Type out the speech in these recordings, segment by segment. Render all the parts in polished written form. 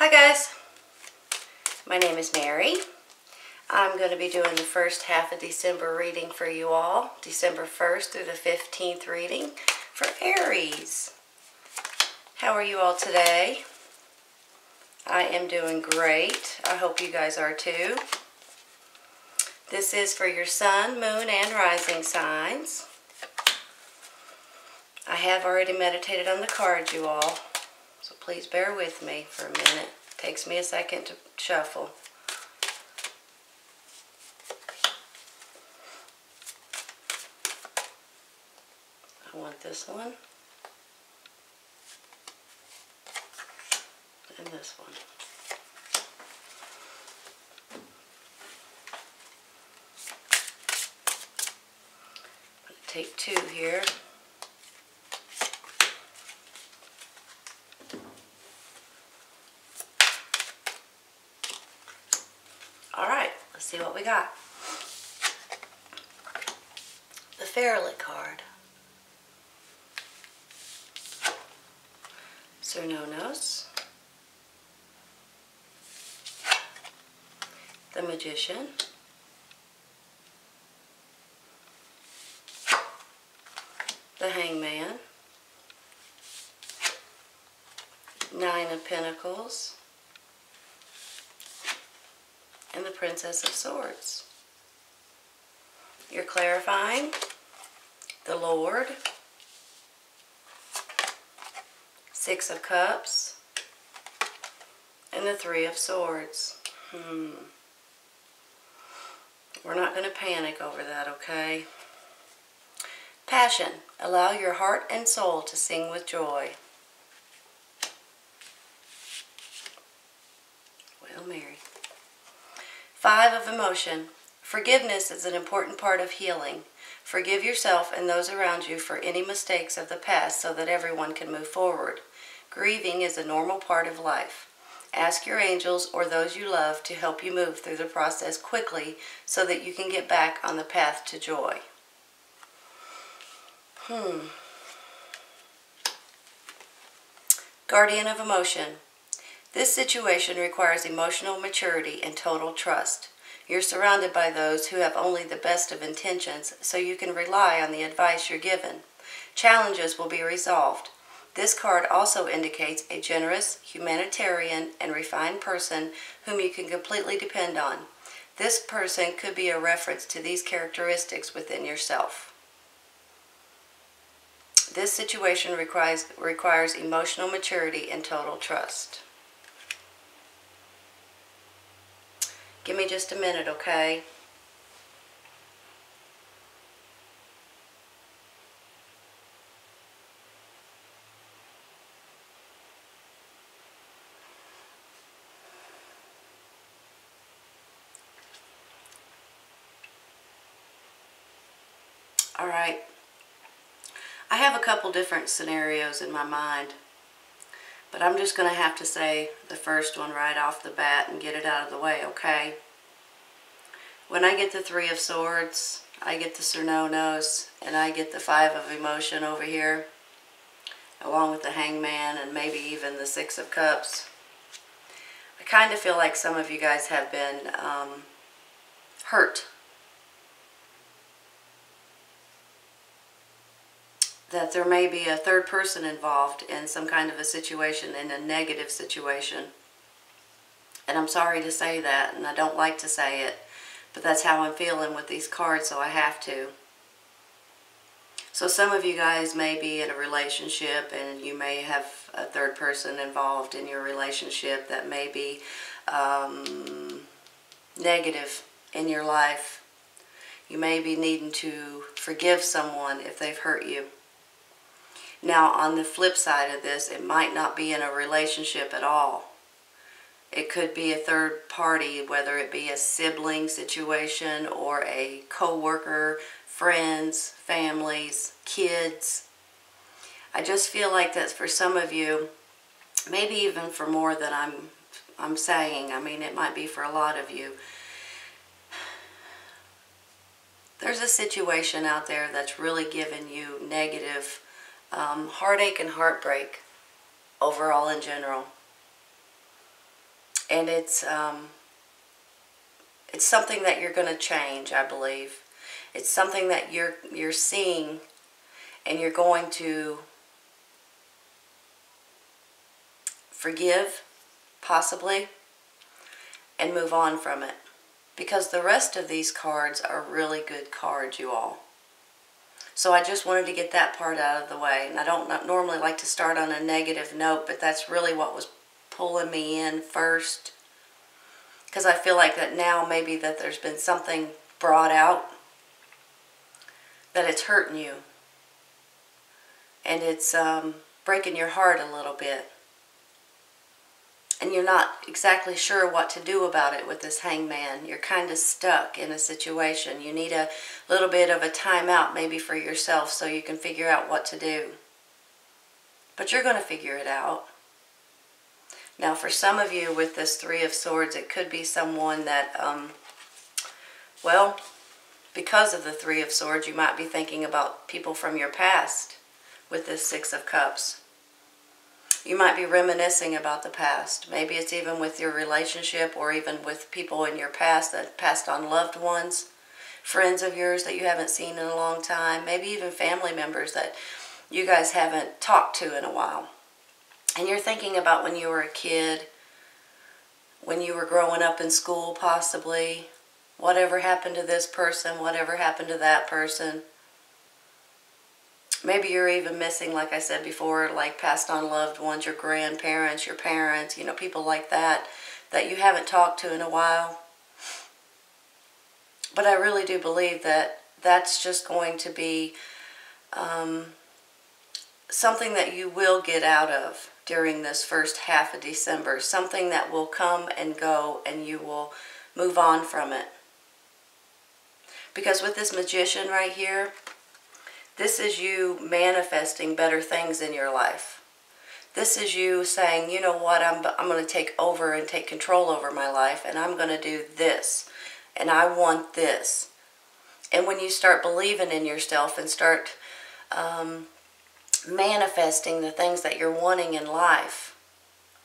Hi guys, my name is Mary. I'm going to be doing the first half of December reading for you all, December 1st through the 15th reading for Aries. How are you all today? I am doing great. I hope you guys are too. This is for your sun, moon, and rising signs. I have already meditated on the cards, you all, so please bear with me for a minute. It takes me a second to shuffle. I want this one and this one. I'm going to take two here. Alright, let's see what we got. The Fairly card. Cernonos. The Magician. The Hangman. Nine of Pentacles. And the Princess of Swords. You're clarifying the Lord, Six of Cups, and the Three of Swords. We're not going to panic over that, okay? Passion. Allow your heart and soul to sing with joy. Well, Mary. Five of Emotion. Forgiveness is an important part of healing. Forgive yourself and those around you for any mistakes of the past so that everyone can move forward. Grieving is a normal part of life. Ask your angels or those you love to help you move through the process quickly so that you can get back on the path to joy. Guardian of Emotion. This situation requires emotional maturity and total trust. You're surrounded by those who have only the best of intentions, so you can rely on the advice you're given. Challenges will be resolved. This card also indicates a generous, humanitarian, and refined person whom you can completely depend on. This person could be a reference to these characteristics within yourself. This situation requires emotional maturity and total trust. Give me just a minute, okay? All right. I have a couple different scenarios in my mind, but I'm just going to have to say the first one right off the bat and get it out of the way, okay? When I get the Three of Swords, I get the Cernonos, and I get the Five of Emotion over here, along with the Hangman and maybe even the Six of Cups. I kind of feel like some of you guys have been hurt. That there may be a third person involved in some kind of a situation, in a negative situation. And I'm sorry to say that, and I don't like to say it, but that's how I'm feeling with these cards, so I have to. So some of you guys may be in a relationship, and you may have a third person involved in your relationship that may be negative in your life. You may be needing to forgive someone if they've hurt you. Now, on the flip side of this, it might not be in a relationship at all. It could be a third party, whether it be a sibling situation or a co-worker, friends, families, kids. I just feel like that's for some of you, maybe even for more than I'm saying. I mean, it might be for a lot of you. There's a situation out there that's really giving you negative heartache and heartbreak overall in general. And it's something that you're going to change, I believe. It's something that you're seeing, and you're going to forgive, possibly, and move on from it. Because the rest of these cards are really good cards, you all. So I just wanted to get that part out of the way. And I don't normally like to start on a negative note, but that's really what was pulling me in first. Because I feel like that now maybe that there's been something brought out that it's hurting you. And it's breaking your heart a little bit. And you're not exactly sure what to do about it with this hangman. You're kind of stuck in a situation. You need a little bit of a timeout maybe for yourself so you can figure out what to do. But you're going to figure it out. Now for some of you with this Three of Swords, it could be someone that, well, because of the Three of Swords, you might be thinking about people from your past with this Six of Cups. You might be reminiscing about the past. Maybe it's even with your relationship or even with people in your past that passed on, loved ones, friends of yours that you haven't seen in a long time, maybe even family members that you guys haven't talked to in a while. And you're thinking about when you were a kid, when you were growing up in school possibly, whatever happened to this person, whatever happened to that person. Maybe you're even missing, like I said before, like passed on loved ones, your grandparents, your parents, you know, people like that you haven't talked to in a while. But I really do believe that that's just going to be something that you will get out of during this first half of December. Something that will come and go and you will move on from it. Because with this Magician right here, this is you manifesting better things in your life. This is you saying, you know what, I'm going to take over and take control over my life, and I'm going to do this, and I want this. And when you start believing in yourself and start manifesting the things that you're wanting in life,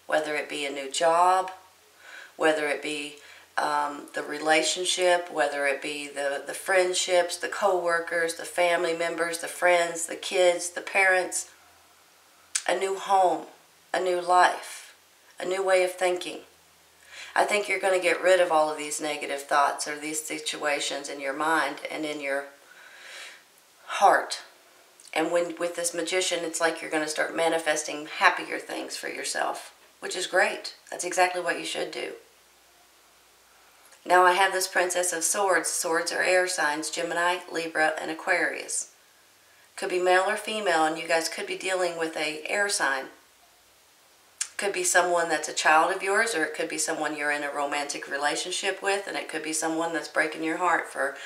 whether it be a new job, whether it be the relationship, whether it be the friendships, the co-workers, the family members, the friends, the kids, the parents, a new home, a new life, a new way of thinking. I think you're going to get rid of all of these negative thoughts or these situations in your mind and in your heart. And with this Magician, it's like you're going to start manifesting happier things for yourself, which is great. That's exactly what you should do. Now I have this Princess of Swords. Swords are air signs, Gemini, Libra, and Aquarius. Could be male or female, and you guys could be dealing with an air sign. Could be someone that's a child of yours, or it could be someone you're in a romantic relationship with, and it could be someone that's breaking your heart for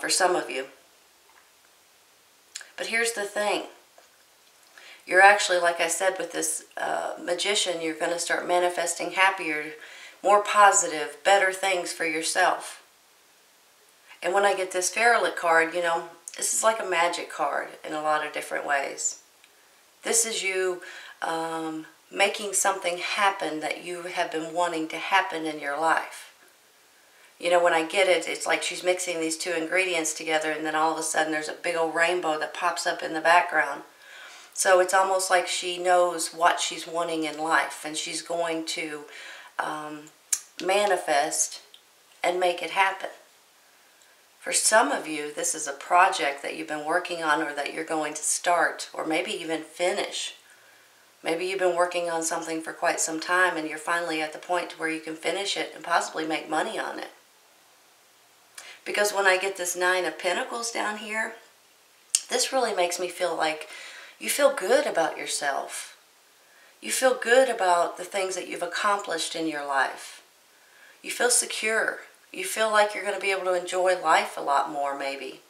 some of you. But here's the thing. You're actually, like I said, with this Magician, you're going to start manifesting happier, more positive, better things for yourself. And when I get this Ferret card, you know, this is like a magic card in a lot of different ways. This is you making something happen that you have been wanting to happen in your life. You know, when I get it, it's like she's mixing these two ingredients together, and then all of a sudden there's a big old rainbow that pops up in the background. So it's almost like she knows what she's wanting in life, and she's going to manifest and make it happen. For some of you, this is a project that you've been working on, or that you're going to start, or maybe even finish. Maybe you've been working on something for quite some time, and you're finally at the point where you can finish it and possibly make money on it. Because when I get this Nine of Pentacles down here, this really makes me feel like you feel good about yourself. You feel good about the things that you've accomplished in your life. You feel secure. You feel like you're going to be able to enjoy life a lot more, maybe.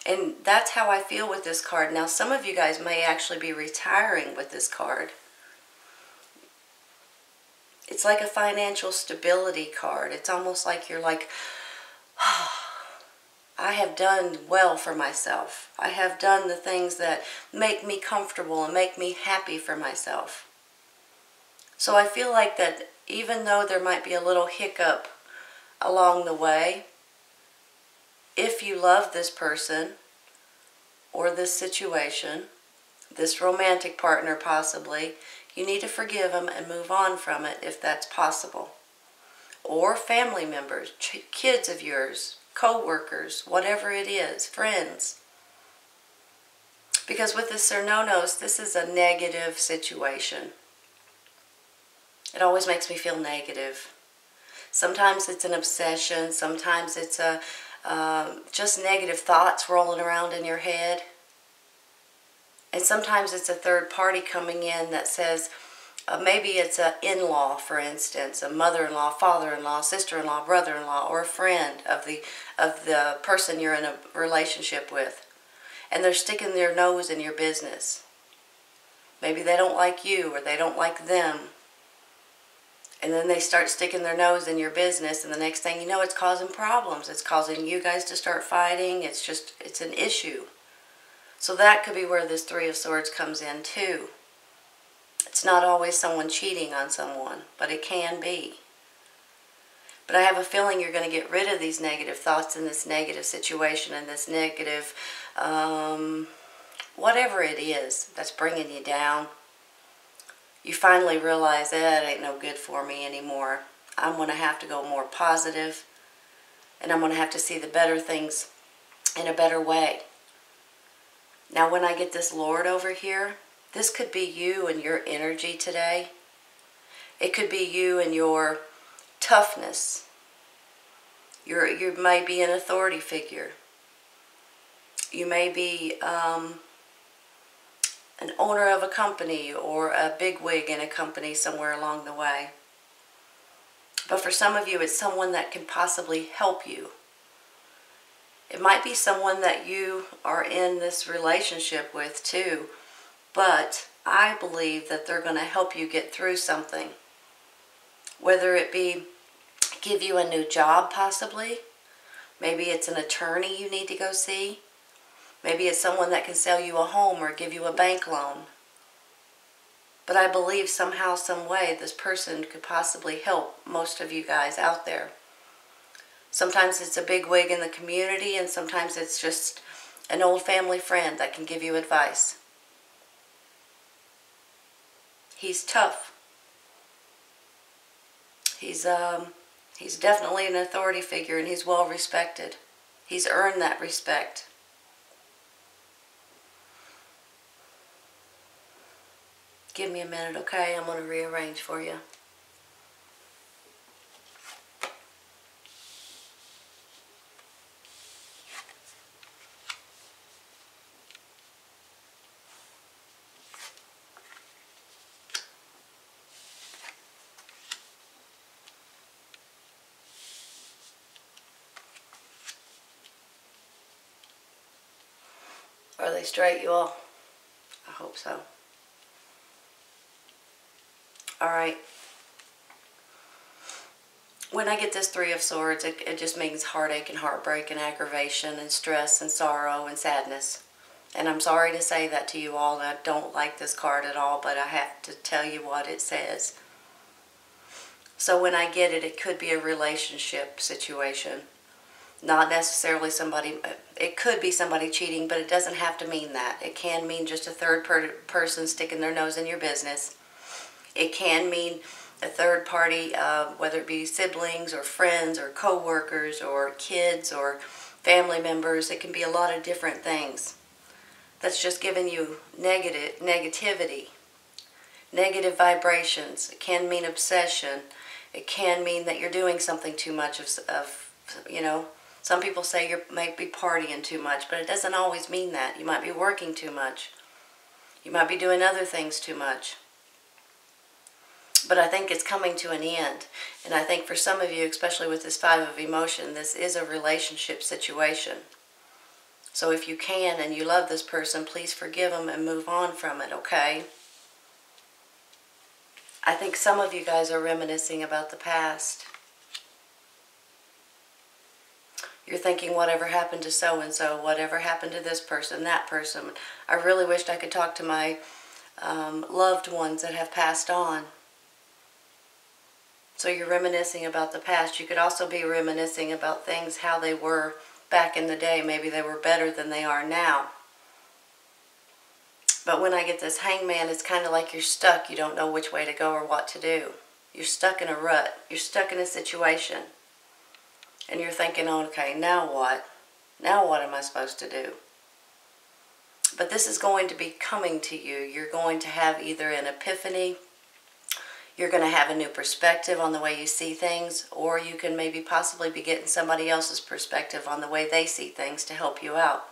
And that's how I feel with this card. Now, some of you guys may actually be retiring with this card. It's like a financial stability card. It's almost like you're like, oh, I have done well for myself. I have done the things that make me comfortable and make me happy for myself. So I feel like that even though there might be a little hiccup along the way, if you love this person or this situation, this romantic partner possibly, you need to forgive them and move on from it if that's possible. Or family members, kids of yours, co-workers, whatever it is, friends. Because with the Cernonos, this is a negative situation. It always makes me feel negative. Sometimes it's an obsession, sometimes it's just negative thoughts rolling around in your head. And sometimes it's a third party coming in that says, maybe it's an in-law, for instance, a mother-in-law, father-in-law, sister-in-law, brother-in-law, or a friend of the person you're in a relationship with. And they're sticking their nose in your business. Maybe they don't like you or they don't like them. And then they start sticking their nose in your business, and the next thing you know, it's causing problems. It's causing you guys to start fighting. It's an issue. So that could be where this Three of Swords comes in too. It's not always someone cheating on someone, but it can be. But I have a feeling you're going to get rid of these negative thoughts in this negative situation and this negative, whatever it is that's bringing you down. You finally realize that ain't no good for me anymore. I'm going to have to go more positive, and I'm going to have to see the better things in a better way. Now when I get this Lord over here, this could be you and your energy today. It could be you and your toughness. You may be an authority figure. You may be an owner of a company or a bigwig in a company somewhere along the way. But for some of you, it's someone that can possibly help you. It might be someone that you are in this relationship with too, but I believe that they're going to help you get through something. Whether it be give you a new job possibly, maybe it's an attorney you need to go see. Maybe it's someone that can sell you a home or give you a bank loan. But I believe somehow, some way, this person could possibly help most of you guys out there. Sometimes it's a bigwig in the community, and sometimes it's just an old family friend that can give you advice. He's tough. He's definitely an authority figure, and he's well respected. He's earned that respect. Give me a minute, okay? I'm going to rearrange for you. Are they straight, you all? I hope so. Alright. When I get this Three of Swords, it just means heartache and heartbreak and aggravation and stress and sorrow and sadness. And I'm sorry to say that to you all. I don't like this card at all, but I have to tell you what it says. So when I get it, it could be a relationship situation. Not necessarily somebody, it could be somebody cheating, but it doesn't have to mean that. It can mean just a third person sticking their nose in your business. It can mean a third party, whether it be siblings or friends or co-workers or kids or family members. It can be a lot of different things. That's just giving you negativity, negative vibrations. It can mean obsession. It can mean that you're doing something too much of you know, some people say you might be partying too much, but it doesn't always mean that. You might be working too much. You might be doing other things too much. But I think it's coming to an end. And I think for some of you, especially with this Five of Emotion, this is a relationship situation. So if you can and you love this person, please forgive them and move on from it, okay? I think some of you guys are reminiscing about the past. You're thinking, whatever happened to so-and-so, whatever happened to this person, that person. I really wished I could talk to my loved ones that have passed on. So you're reminiscing about the past. You could also be reminiscing about things, how they were back in the day. Maybe they were better than they are now. But when I get this Hangman, it's kind of like you're stuck. You don't know which way to go or what to do. You're stuck in a rut. You're stuck in a situation. And you're thinking, okay, now what? Now what am I supposed to do? But this is going to be coming to you. You're going to have either an epiphany, you're going to have a new perspective on the way you see things, or you can maybe possibly be getting somebody else's perspective on the way they see things to help you out.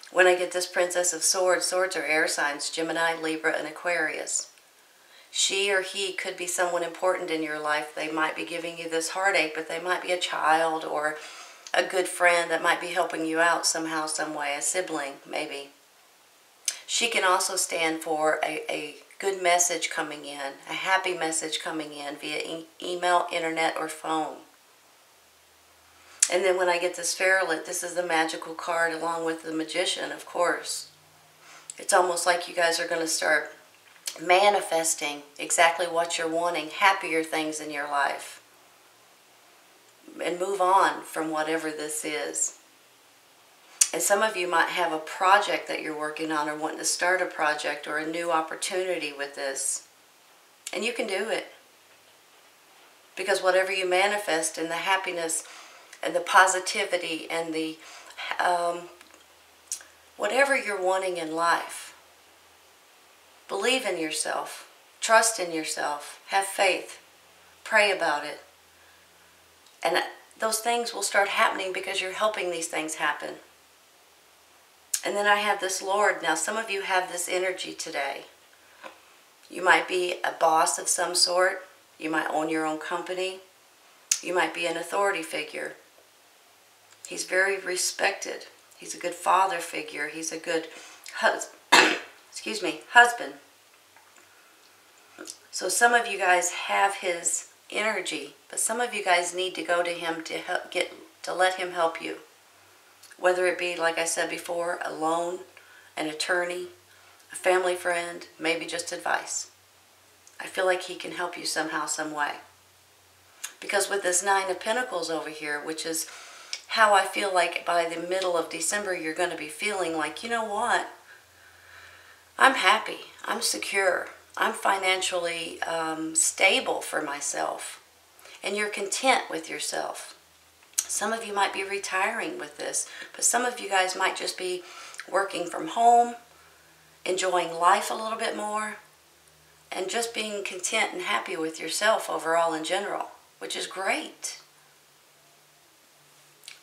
When I get this Princess of Swords, swords are air signs, Gemini, Libra, and Aquarius. She or he could be someone important in your life. They might be giving you this heartache, but they might be a child or a good friend that might be helping you out somehow, some way, a sibling, maybe. She can also stand for a good message coming in, a happy message coming in via email, internet, or phone. And then when I get this Ferret, this is the magical card along with the Magician, of course. It's almost like you guys are going to start manifesting exactly what you're wanting, happier things in your life. And move on from whatever this is. And some of you might have a project that you're working on or wanting to start a project or a new opportunity with this. And you can do it. Because whatever you manifest and the happiness and the positivity and the whatever you're wanting in life, believe in yourself, trust in yourself, have faith, pray about it. And those things will start happening because you're helping these things happen. And then I have this Lord. Now, some of you have this energy today. You might be a boss of some sort. You might own your own company. You might be an authority figure. He's very respected. He's a good father figure. He's a good husband. So some of you guys have his energy, but some of you guys need to go to him to let him help you. Whether it be, like I said before, a loan, an attorney, a family friend, maybe just advice. I feel like he can help you somehow, some way. Because with this Nine of Pentacles over here, which is how I feel like by the middle of December you're going to be feeling like, you know what? I'm happy. I'm secure. I'm financially stable for myself. And you're content with yourself. Some of you might be retiring with this, but some of you guys might just be working from home, enjoying life a little bit more, and just being content and happy with yourself overall in general, which is great.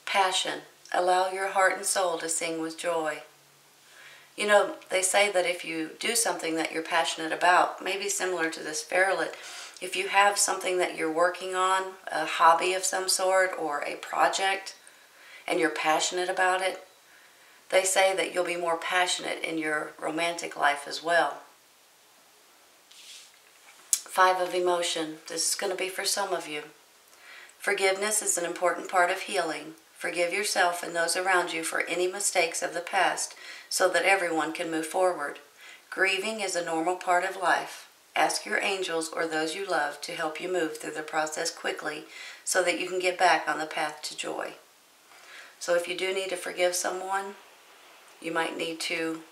Passion. Allow your heart and soul to sing with joy. You know, they say that if you do something that you're passionate about, maybe similar to this Ferret, if you have something that you're working on, a hobby of some sort or a project, and you're passionate about it, they say that you'll be more passionate in your romantic life as well. Five of Emotion. This is going to be for some of you. Forgiveness is an important part of healing. Forgive yourself and those around you for any mistakes of the past so that everyone can move forward. Grieving is a normal part of life. Ask your angels or those you love to help you move through the process quickly so that you can get back on the path to joy. So if you do need to forgive someone, you might need to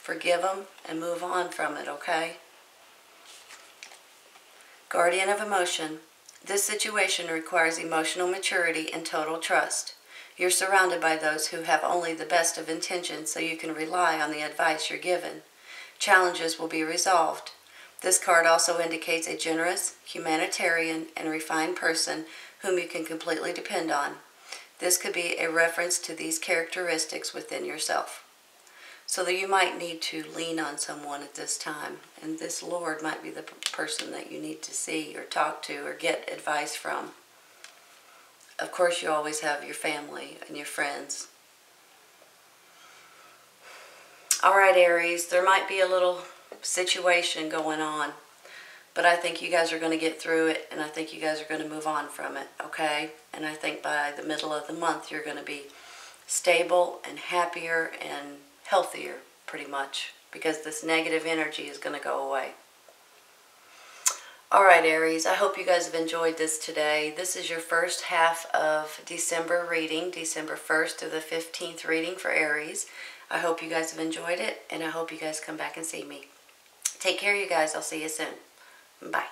forgive them and move on from it, okay? Guardian of Emotion. This situation requires emotional maturity and total trust. You're surrounded by those who have only the best of intentions, so you can rely on the advice you're given. Challenges will be resolved. This card also indicates a generous, humanitarian, and refined person whom you can completely depend on. This could be a reference to these characteristics within yourself. So that you might need to lean on someone at this time, and this Lord might be the person that you need to see or talk to or get advice from. Of course, you always have your family and your friends. All right, Aries, there might be a little situation going on, but I think you guys are going to get through it, and I think you guys are going to move on from it, okay? And I think by the middle of the month, you're going to be stable and happier and healthier, pretty much, because this negative energy is going to go away. Alright, Aries, I hope you guys have enjoyed this today. This is your first half of December reading, December 1st to the 15th reading for Aries. I hope you guys have enjoyed it, and I hope you guys come back and see me. Take care, you guys. I'll see you soon. Bye.